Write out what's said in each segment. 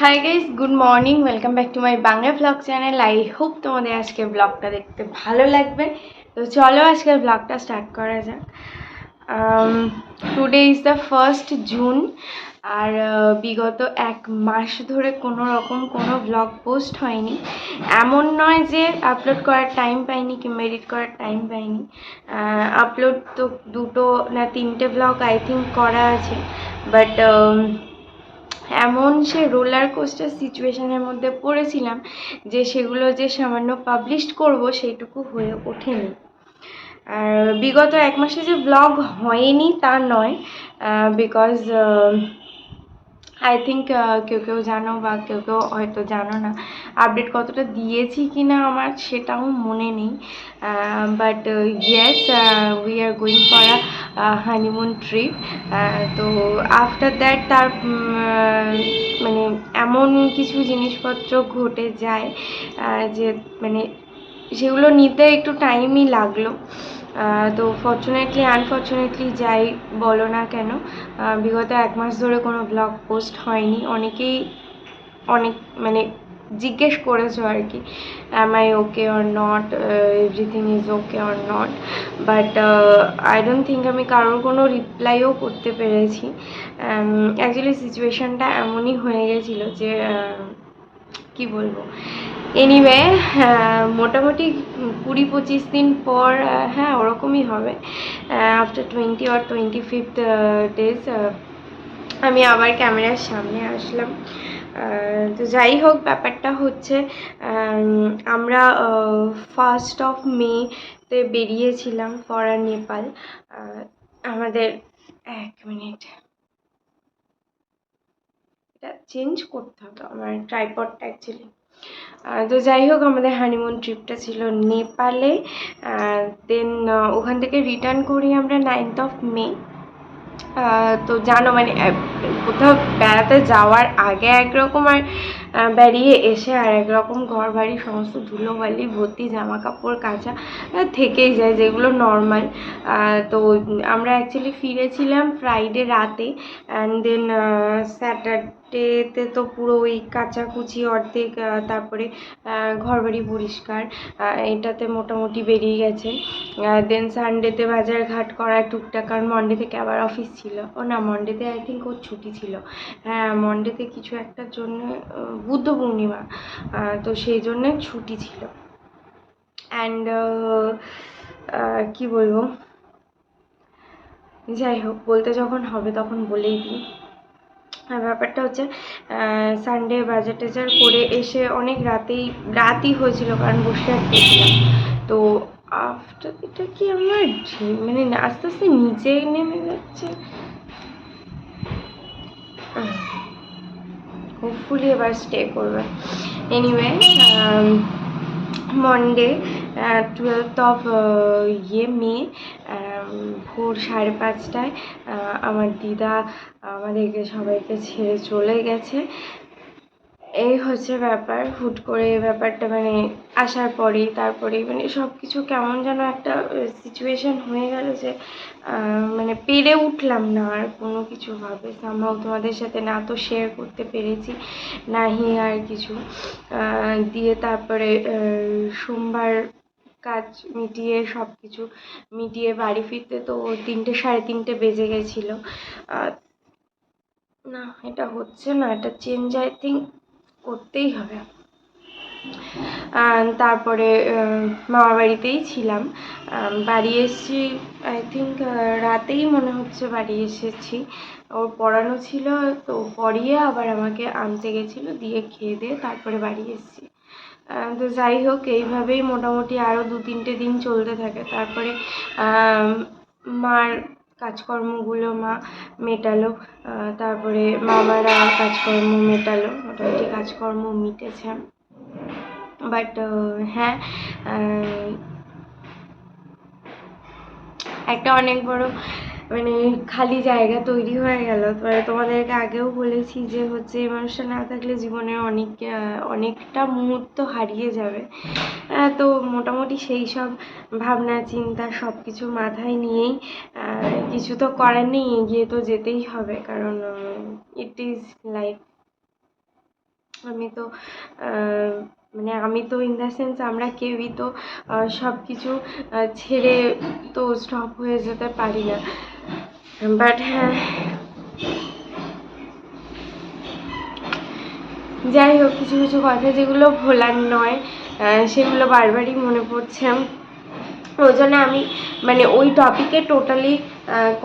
Hi guys, good morning. Welcome back to my Bangla blog channel. I hope তোমাদের আজকের ব্লগটা দেখতে ভালো লাগবে। তো চলো আজকের ব্লগটা স্টার্ট করা যাক। Today is the 1st June. আর বিগত এক মাস ধরে কোনো রকম কোনো ব্লগ পোস্ট হয়নি। এমন নয় যে আপলোড করার টাইম পাইনি কিংবা এডিট করার টাইম পাইনি। আপলোড তো 2 না 3টে ব্লগ আই থিঙ্ক করা আছে, বাট এমন সে রোলার কোস্টার সিচুয়েশনের মধ্যে পড়েছিলাম যে সেগুলো যে সামান্য পাবলিশ করব সেইটুকু হয়ে ওঠেনি। আর বিগত এক মাসে যে ব্লগ হয়নি তা নয়, বিকজ আই থিঙ্ক কেউ কেউ জানো বা কেউ কেউ হয়তো জানো না আপডেট কতটা দিয়েছি কি না আমার সেটাও মনে নেই। But yes, we are going for a honeymoon trip. তো আফটার দ্যাট তার মানে এমন কিছু জিনিসপত্র ঘটে যায় যে মানে সেগুলো নিতে একটু টাইমই লাগলো। তো ফর্চুনেটলি আনফর্চুনেটলি যাই বলো না কেন, বিগত এক মাস ধরে কোনো ব্লগ পোস্ট হয়নি। অনেকেই অনেক মানে জিজ্ঞেস করেছো আর কি, am I okay or not, everything is okay or not. But I don't think আমি কারোর কোনো রিপ্লাইও করতে পেরেছি। অ্যাকচুয়ালি সিচুয়েশানটা এমনই হয়ে গেছিলো যে কি বলবো। এনিওয়ে, মোটামুটি 20-25 দিন পর, হ্যাঁ ওরকমই হবে, আফটার 20 or 25th days আমি আবার ক্যামেরার সামনে আসলাম। তো যাই হোক, ব্যাপারটা হচ্ছে আমরা 1st of May তে বেরিয়েছিলাম ফর নেপাল। আমাদের 1 মিনিট, এটা চেঞ্জ করতে হবে আমার ট্রাইপডটা অ্যাকচুয়ালি। তো যাই হোক, আমাদের হানিমুন ট্রিপটা ছিল নেপালে। দেন ওখান থেকে রিটার্ন করি আমরা 9th of May। তো জানো মানে কোথাও বেড়াতে যাওয়ার আগে একরকম আর বেরিয়ে এসে আর একরকম, ঘর বাড়ি সমস্ত ধুলোবালি ভর্তি, জামা কাপড় কাচা থেকেই যায়, যেগুলো নর্মাল। তো আমরা অ্যাকচুয়ালি ফিরেছিলাম ফ্রাইডে রাতে, অ্যান্ড দেন স্যাটারডেতে তো পুরো ওই কাচাকুচি অর্ধেক, তারপরে ঘরবাড়ি পরিষ্কার, এটাতে মোটামুটি বেরিয়ে গেছে। দেন সানডেতে বাজার ঘাট করা টুকটাক, কারণ মন্ডে থেকে আবার অফিস ছিল। ও না, মন্ডেতে আই থিঙ্ক ওর ছুটি ছিল। হ্যাঁ, মন্ডেতে কিছু একটার জন্য, বুদ্ধ পূর্ণিমা, তো সেই জন্যে ছুটি ছিল। অ্যান্ড কি বলবো, যাই হোক, বলতে যখন হবে তখন বলেই দিই। ব্যাপারটা হচ্ছে সানডে বাজার টাজার করে এসে অনেক রাতই হয়েছিল, কারণ বসে থাকতেছিলাম। তো আফটার এটা কি আমার মানে আস্তে আস্তে নিচে নেমে যাচ্ছে, হোপফুলি এবার স্টে করবে। এনিওয়ে, মন্ডে 12th of মে ভোর 5:30টায় আমার দিদা আমাদেরকে সবাইকে ছেড়ে চলে গেছে। এই হচ্ছে ব্যাপার। হুট করে ব্যাপারটা মানে আসার পরেই তারপরেই মানে সব কিছু কেমন যেন একটা সিচুয়েশান হয়ে গেল যে মানে পেরে উঠলাম না আর কোনো কিছুভাবে। সামহাও তোমাদের সাথে না তো শেয়ার করতে পেরেছি, নাহি আর কিছু। দিয়ে তারপরে সোমবার কাজ মিটিয়ে সব কিছু মিটিয়ে বাড়ি ফিরতে তো 3টে 3:30 বেজে গেছিলো। না, এটা হচ্ছে না, এটা চেঞ্জ আই থিঙ্ক করতেই হবে। তারপরে মামা বাড়িতেই ছিলাম। বাড়ি এসেছি আই থিঙ্ক রাতেই মনে হচ্ছে বাড়ি এসেছি। ওর পড়ানো ছিল, তো পড়িয়ে আবার আমাকে আনতে গেছিলো, দিয়ে খেয়ে দিয়ে তারপরে বাড়ি এসেছি। তো যাই হোক, এইভাবেই মোটামুটি আরও 2-3টে দিন চলতে থাকে। তারপরে মার কাজকর্মগুলো মা মেটালো, তারপরে মামারা কাজকর্ম মেটালো, মোটামুটি কাজকর্ম মিটেছে। বাট হ্যাঁ, একটা অনেক বড় মানে খালি জায়গা তৈরি হয়ে গেল। তোমাদেরকে আগেও বলেছি যে হচ্ছে এই মানুষটা না থাকলে জীবনের অনেকটা মুহূর্ত হারিয়ে যাবে। তো মোটামুটি সেই সব ভাবনা চিন্তা সব কিছু মাথায় নিয়েই কিছু তো করার নেই, এগিয়ে তো যেতেই হবে, কারণ ইট ইজ লাইফ। আমি তো মানে আমি তো ইন দ্য সেন্স আমরা কেউই তো সব কিছু ছেড়ে তো স্টপ হয়ে যেতে পারি না, বাট হ্যাঁ যাই হোক, কিছু কিছু কথা যেগুলো ভোলার নয় সেগুলো বারবারই মনে পড়ছে। ওই জন্য আমি মানে ওই টপিকে টোটালি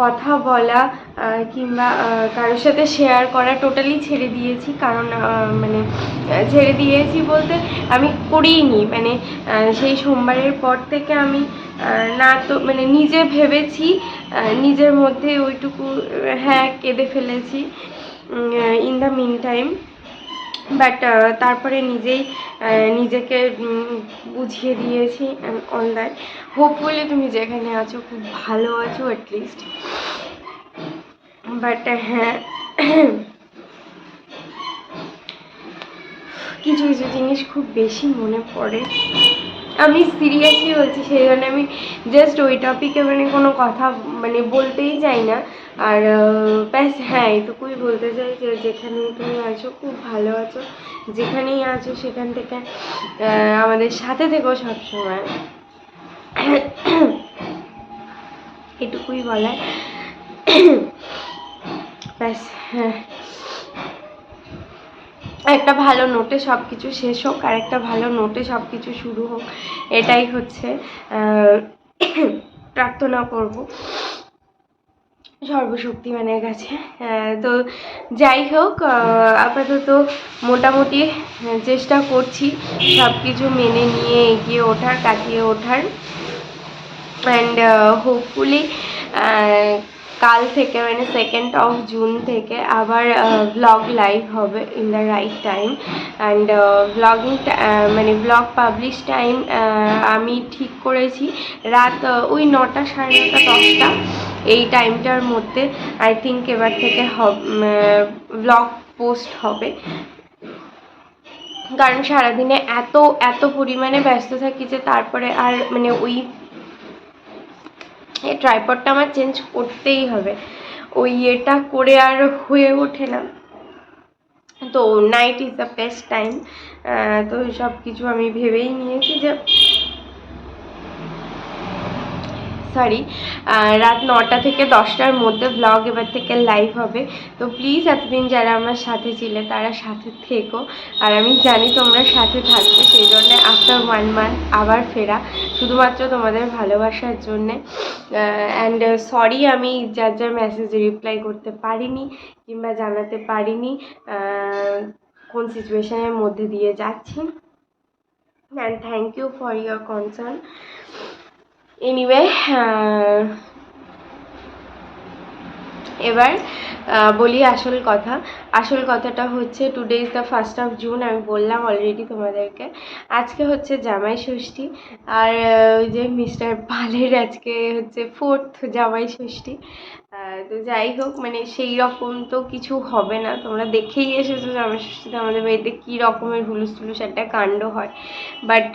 কথা বলা কিংবা কারোর সাথে শেয়ার করা টোটালি ছেড়ে দিয়েছি। কারণ মানে ছেড়ে দিয়েছি বলতে আমি করিই নি, মানে সেই সোমবারের পর থেকে আমি না তো মানে নিজে ভেবেছি, নিজের মধ্যে ওইটুকু হ্যাঁ কেঁদে ফেলেছি in the meantime, but তারপরে নিজেই নিজেকে বুঝিয়ে দিয়েছি অল দ্যাট। হোপফুলি তুমি যেখানে আছো খুব ভালো আছো অ্যাটলিস্ট, বাট হ্যাঁ কিছু কিছু জিনিস খুব বেশি মনে পড়ে। আমি সিরিয়াসলি বলছি, সেই জন্য আমি জাস্ট ওই টপিকে মানে কোনো কথা মানে বলতেই চাই না। আর ব্যাস হ্যাঁ এটুকুই বলতে চাই যে যেখানেই তুমি আছো খুব ভালো আছো, যেখানেই আছো সেখান থেকে আমাদের সাথে থেকো সবসময়, এটুকুই বলার। ব্যাস হ্যাঁ, একটা ভালো নোটে সব কিছু শেষ হোক আর একটা ভালো নোটে সব কিছু শুরু হোক, এটাই হচ্ছে প্রার্থনা করব সর্বশক্তিমানের কাছে। তো যাই হোক, আপাতত মোটামুটি চেষ্টা করছি সব কিছু মেনে নিয়ে এগিয়ে ওঠার, কাটিয়ে ওঠার, অ্যান্ড হোপফুলি কাল থেকে মানে 2nd of June থেকে আবার ব্লগ লাইভ হবে in the right time. And blogging মানে ব্লগ পাবলিশ টাইম আমি ঠিক করেছি রাত ওই 9টা, 9:30, 10টা, এই টাইমটার মধ্যে আই থিঙ্ক এবার থেকে ব্লগ পোস্ট হবে। কারণ সারাদিনে এত পরিমাণে ব্যস্ত থাকি যে তারপরে আর মানে ওই এই ট্রাইপডটা আমার চেঞ্জ করতেই হবে, ওই এটা করে আর হয়ে ওঠে না। তো night is the best time. তো সব কিছু আমি ভেবেই নিয়েছি যে রাত 9টা থেকে 10টার মধ্যে ব্লগ এবার থেকে লাইভ হবে। তো প্লিজ এতদিন যারা আমার সাথে ছিলে তারা সাথে থেকো, আর আমি জানি তোমরা সাথে থাকবে, সেই জন্যে আফটার 1 month আবার ফেরা শুধুমাত্র তোমাদের ভালোবাসার জন্যে। অ্যান্ড সরি আমি যার যার মেসেজে রিপ্লাই করতে পারিনি কিংবা জানাতে পারিনি কোন সিচুয়েশনের মধ্যে দিয়ে যাচ্ছি, and thank you for your concern. Anyway, এবার বলি আসল কথা। আসল কথাটা হচ্ছে today is the 1st of June, আমি বললাম অলরেডি তোমাদেরকে। আজকে হচ্ছে জামাই ষষ্ঠী, আর ওই যে মিস্টার পালের আজকে হচ্ছে 4th জামাই ষষ্ঠী। তো যাই হোক, মানে সেই রকম তো কিছু হবে না, তোমরা দেখেই এসেছো জামাই ষষ্ঠীতে আমাদের বাড়িতে কী রকমের হুলুস তুলুস একটা কাণ্ড হয়, বাট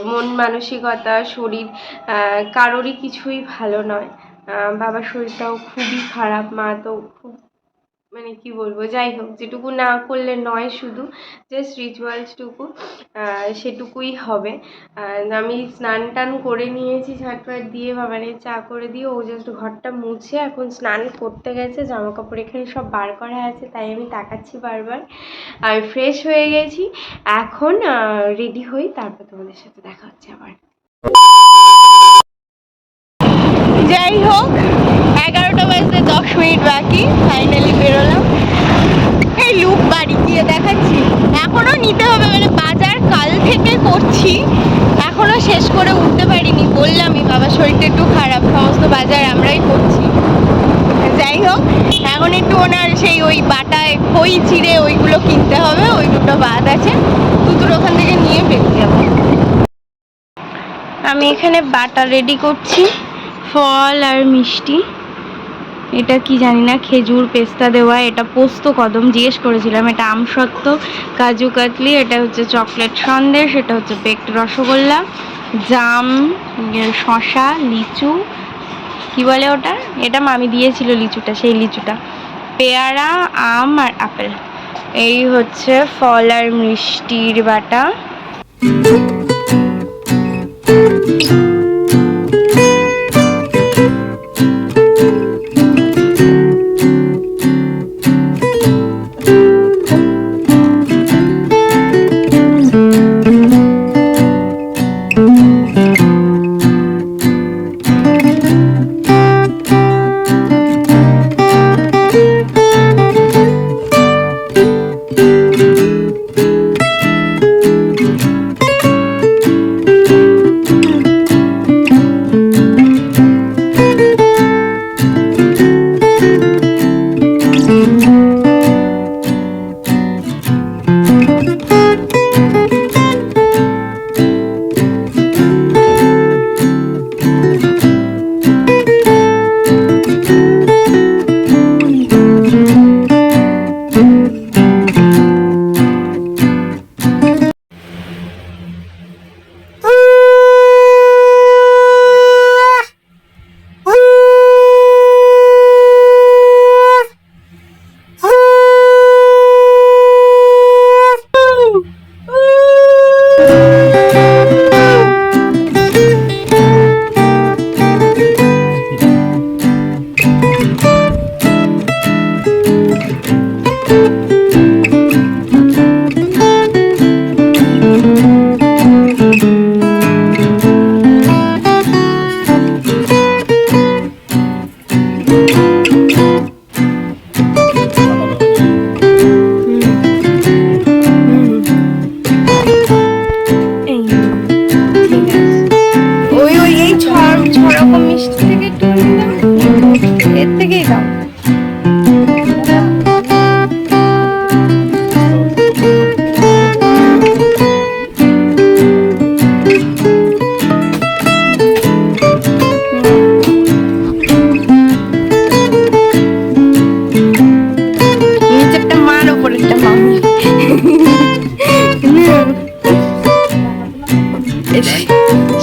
মন মানসিকতা শরীর কারোরই কিছুই ভালো নয়। বাবার শরীরটাও খুবই খারাপ, মা তো খুব মানে কি বলবো, যাই হোক যেটুকু না করলে নয়, শুধু জাস্ট রিচুয়ালসটুকু সেটুকুই হবে। আমি স্নান টান করে নিয়েছি, ঝাঁটফাট দিয়ে বাবানের চা করে দিয়ে ও জাস্ট ঘরটা মুছে এখন স্নান করতে গেছে, জামা কাপড় এখানে সব বার করা আছে তাই আমি তাকাচ্ছি বারবার। আমি ফ্রেশ হয়ে গেছি, এখন রেডি হই, তারপর তোমাদের সাথে দেখা হচ্ছে আবার। যাই হোক, 11টা বাজতে 10 মিনিট বাকি, ফাইনালি বেরোলাম। এই লুক বাড়ি গিয়ে দেখাচ্ছি, এখনো নিতে হবে, মানে বাজার কাল থেকে করছি, এখনো শেষ করে উঠতে পারিনি। বললামই বাবার শরীরটা একটু খারাপ, সমস্ত বাজার আমরাই করছি। যাই হোক, এখন একটু ওনার সেই ওই বাটায় খই চিড়ে ওইগুলো কিনতে হবে, ওই দুটো বাদ আছে, দুটোর ওখান থেকে নিয়ে বেরিয়ে যাবো। আমি এখানে বাটা রেডি করছি, ফল আর মিষ্টি, এটা কি জানি না, খেজুর পেস্তা দেওয়া, এটা পোস্ত কদম জিজ্ঞেস করেছিলাম, এটা আমসত্ত্ব, কাজু কাতলি, এটা হচ্ছে চকলেট সন্দেশ, এটা হচ্ছে বেকড রসগোল্লা, জাম, শশা, লিচু, কি বলে ওটা, এটা মামি দিয়েছিল লিচুটা, সেই লিচুটা, পেয়ারা, আম আর আপেল। এই হচ্ছে ফল আর মিষ্টির বাটা।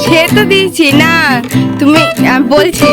সে তো দিয়েছি না, তুমি বলছি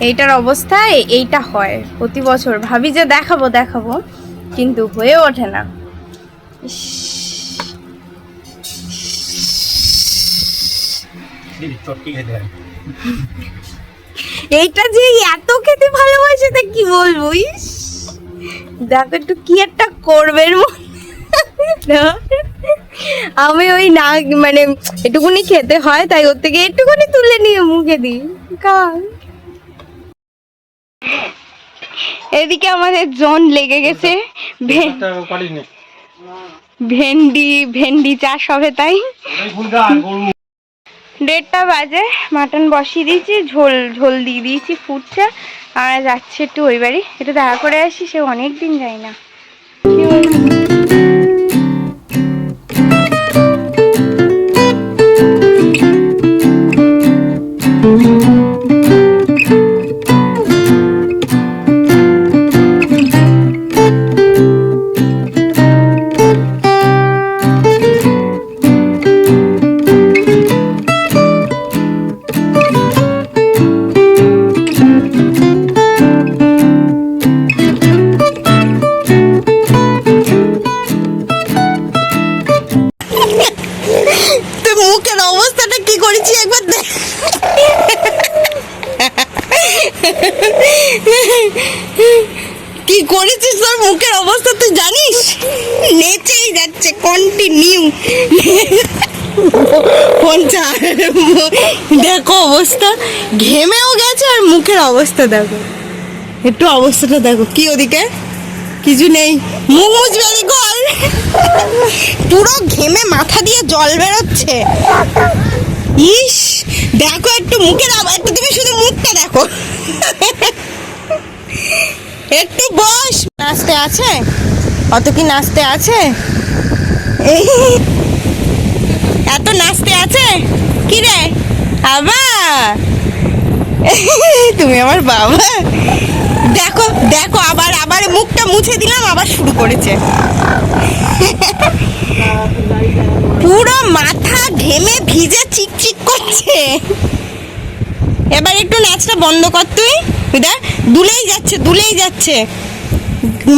এইটার অবস্থায় এইটা হয় প্রতি বছর, ভাবি যে দেখাবো দেখাবো কিন্তু হয়ে ওঠে না। এইটা যে এত খেতে ভালোবাসে তা কি বলবো, দেখো একটু কি একটা করবে আমি ওই না মানে একটুকুনি খেতে হয় তাই ওর থেকে একটুকুনি তুলে নিয়ে মুখে দিই। এদিকে আমাদের জন লেগে গেছে, ভেন্ডি চাষ হবে তাই। 1:30 বাজে, মাটন বসিয়ে দিয়েছি, ঝোল দিয়ে দিয়েছি, ফুটছে। আমরা যাচ্ছি একটু ওই বাড়ি, একটু দেখা করে আসি, সে অনেকদিন যাই না। কি করেছিস তোর মুখের অবস্থা তুই জানিস? নেচেই যাচ্ছে কন্টিনিউ। দেখো অবস্থা, ঘেমেও গেছে আর মুখের অবস্থা দেখো, একটু অবস্থাটা দেখো। কি ওদিকে কিছু নেই, মুখ মুছবে পুরো ঘেমে মাথা দিয়ে জল বেরোচ্ছে। ইস দেখো একটু মুখের একটু, তুমি শুধু মুখটা দেখো। একটু বস। নাচতে আছে? অত কি নাচতে আছে? এত নাচতে আছে কি রে বাবা? তুমি আমার বাবা। দেখো দেখো, আবার আবার মুখটা মুছে দিলাম, আবার শুরু করেছে। পুরো মাথা ঘেমে ভিজে চিকচিক করছে। এবার একটু নাচটা বন্ধ কর তুই। দেখ দুলেই যাচ্ছে, দুলেই যাচ্ছে,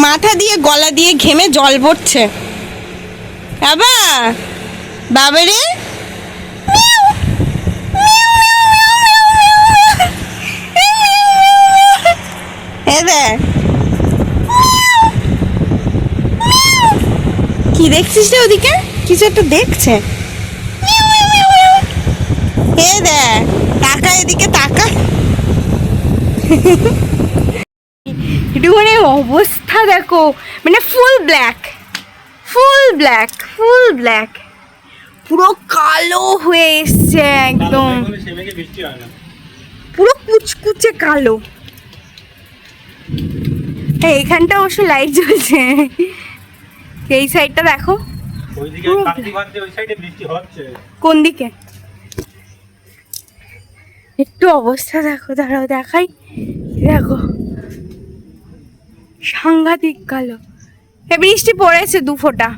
মাথা দিয়ে গলা দিয়ে ঘেমে জল পড়ছে। বাবা বাবা রে, কি দেখছিস রে ওদিকে? কিছু একটা দেখছে। এ দেখ, তাকা এদিকে তাকা। একটু মানে অবস্থা দেখো, মানে full black, full black, full black, পুরো কালো হয়ে এসছে একদম, পুরো কুচকুচে কালো। এইখানটা অবশ্য লাইট জ্বলছে, এই সাইডটা দেখো। কোন দিকে? একটু অবস্থা দেখো, দাঁড়াও দেখাই। দেখো সাংঘাতিক কালো। বৃষ্টি পড়েছে 2 ফোঁটা।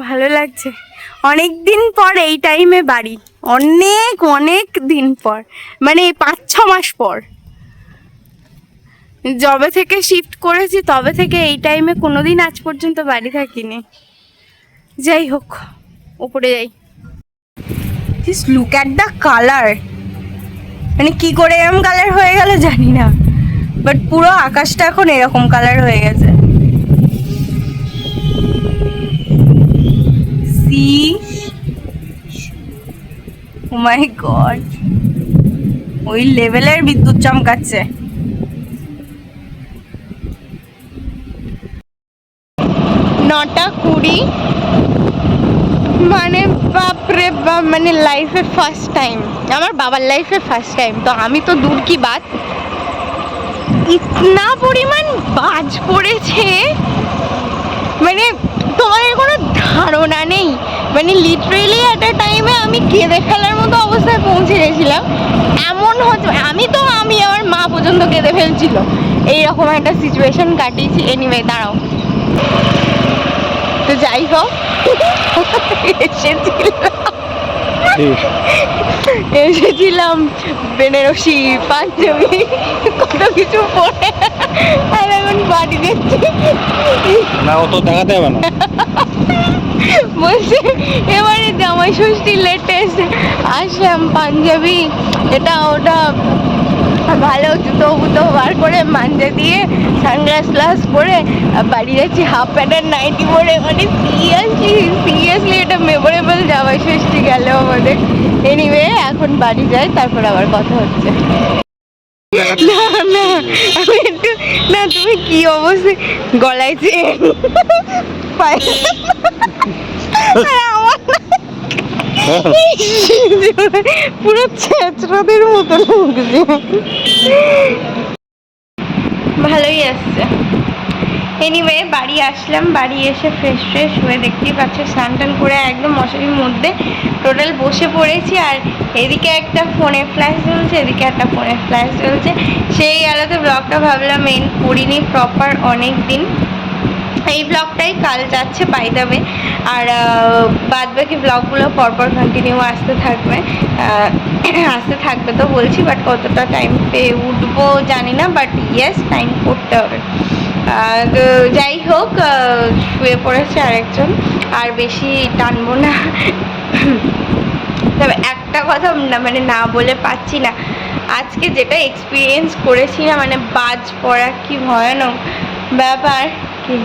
ভালো লাগছে, অনেক দিন পর এই টাইমে বাড়ি, অনেক অনেক দিন পর, মানে 5-6 মাস পর। যবে থেকে শিফট করেছি তবে থেকে এই টাইমে কোনোদিন আজ পর্যন্ত বাড়ি থাকিনি। যাই হোক, উপরে যাই। Just look at the colour, মানে কি করে এরকম কালার হয়ে গেল জানি না, বাট পুরো আকাশটা এখন এরকম কালার হয়ে গেছে। সি ও মাই গড, ওই লেভেলের বিদ্যুৎ চমকাচ্ছে। 9:20, মানে বাপরে বাপ, মানে লাইফে ফার্স্ট টাইম, আমার বাবার লাইফে ফার্স্ট টাইম। তো আমি তো দূর কি বাত, ইতনা পরিমাণ বাজ পড়েছে, মানে তোমাদের কোনো ধারণা নেই। মানে লিটারেলি একটা টাইমে আমি কেঁদে ফেলার মতো অবস্থায় পৌঁছে গেছিলাম। এমন হচ্ছে, আমি আমার মা পর্যন্ত কেঁদে ফেলছিল, এইরকম একটা সিচুয়েশন কাটিয়েছি। এনিওয়ে দাঁড়াও, তো যাই হোক, এসেছিলাম বেনারসি পাঞ্জাবি কত কিছু পরে, আর এখন বাড়ি যাচ্ছি। না অত দেখাতে হবে না, বলছে এবারে জামাই ষষ্ঠী লেটেস্ট আসলাম, পাঞ্জাবি এটা ওটা ভালো, জুতো বুতো বার করে মাঞ্জা দিয়ে সানগ্লাস গ্লাস পরে বাড়ি যাচ্ছি, হাফ প্যান্টের নাইটি পরে। মানে সিরিয়াসলি এটা মেমোরেবল জামাই ষষ্ঠী গেল আমাদের। এনিওয়ে এখন বাড়ি যাই, তারপর আবার কথা হচ্ছে। না না আমি একটু, না তুমি কি অবস্থা, গলায় চেন, পুরো ছেঁচড়াদের মতো লাগছে। ভালোই আসছে। এনিওয়ে বাড়ি আসলাম, বাড়ি এসে ফ্রেশ ফ্রেশ হয়ে দেখতেই পাচ্ছি স্নান টান করে একদম মশারির মধ্যে টোটাল বসে পড়েছি। আর এদিকে একটা ফোনে ফ্ল্যাশ জ্বলছে, এদিকে একটা ফোনে ফ্ল্যাশ জ্বলছে। সেই আলাদা ব্লগটা ভাবলাম এন্ড করিনি প্রপার অনেক দিন। এই ব্লগটাই কাল যাচ্ছে বাই দ্য ওয়ে, আর বাদ বাকি ব্লগগুলো পরপর কন্টিনিউ আসতে থাকবে তো বলছি, বাট কতটা টাইম পেয়ে উঠবো জানি না, বাট ইয়েস টাইম করতে হবে। যাই হোক, শুয়ে পড়েছে আরেকজন, আর বেশি টানবো না। তবে একটা কথা মানে না বলে পাচ্ছি না, আজকে যেটা এক্সপিরিয়েন্স করেছি না, মানে বাজ পড়া কি ভয়ানক ব্যাপার, কি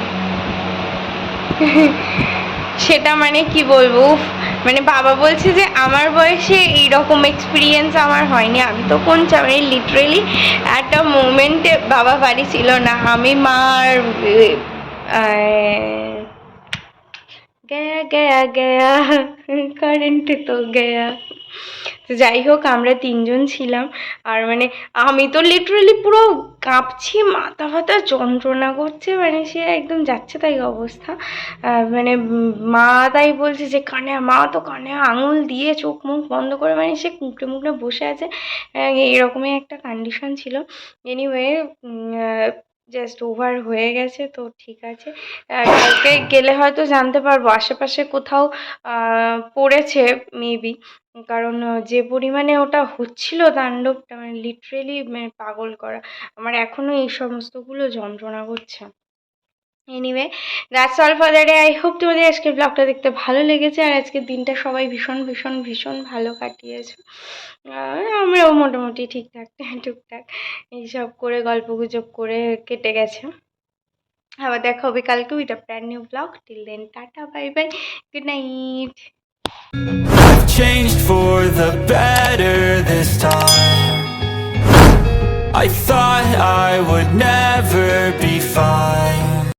সেটা মানে কি বলবো। মানে বাবা বলছে যে আমার বয়সে এইরকম এক্সপিরিয়েন্স আমার হয়নি। আমি তো কোন মানে লিটারেলি একটা মোমেন্টে বাবা বাড়ি ছিল না, আমি মার গয়া গয়া গয়া কারেন্ট তো গয়া। তো যাই হোক, আমরা তিনজন ছিলাম। আর মানে আমি তো লিটারালি পুরো কাঁপছি, মাথা ফাথা যন্ত্রণা করছে, মানে সে একদম যাচ্ছে তাই অবস্থা। মানে মা তাই বলছে যে কানে, মা তো কানে আঙুল দিয়ে চোখ মুখ বন্ধ করে, মানে সে কুঁকড়ে মুকড়ে বসে আছে। এরকমই একটা কন্ডিশন ছিল। এনিওয়ে, জাস্ট ওভার হয়ে গেছে, তো ঠিক আছে। কালকে গেলে হয়তো জানতে পারবো, আশেপাশে কোথাও পড়েছে মেবি। কারণ যে পরিমাণে ওটা হচ্ছিল তাণ্ডবটা, মানে লিটারেলি মানে পাগল করা। আমার এখনো এই সমস্তগুলো যন্ত্রণা করছে। Anyway, that's all for the day. I hope তোমাদের আজকের ব্লগটা দেখতে ভালো লেগেছে, আর আজকের দিনটা সবাই ভীষণ ভীষণ ভীষণ ভালো কাটিয়েছে। আমরাও মোটামুটি ঠিকঠাক টুকটাক এইসব করে গল্পগুজব করে কেটে গেছে। আবার দেখা হবে কালকে with a brand new blog. Till then, tata, bye bye, good night. I've changed for the better this time. I thought I would never